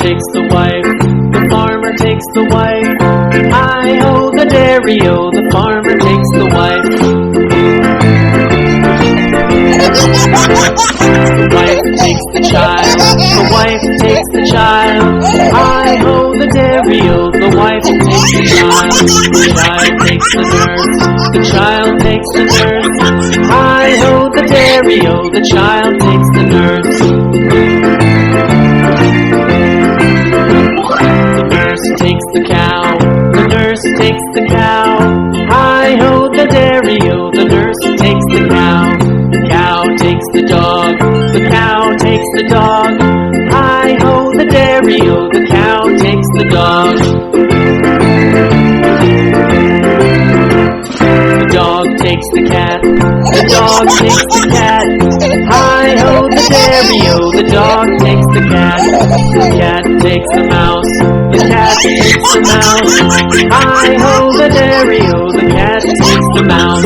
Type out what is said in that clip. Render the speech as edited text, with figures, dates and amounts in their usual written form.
takes the wife, the farmer takes the wife. Hi-ho, the dairy-o, the farmer takes the wife. The wife takes the child, the wife takes the child. Hi-ho, the dairy-o, the wife takes the child. The child takes the nurse, the child takes the nurse. Hi-ho, the dairy-o, the child takes the nurse. The nurse takes the cow, the nurse takes the cow. Hi-ho, the dairy-o, the nurse takes the cow. The cow takes the dog, the cow takes the dog. Hi-ho, the dairy-o, the cow takes the dog. The dog takes the cat, the dog takes the cat. Hi-ho, the dairy-o, the dog takes the cat. The cat takes the mouse, the cat takes the mouse. Hi-ho, the dairy-o, the cat takes the mouse.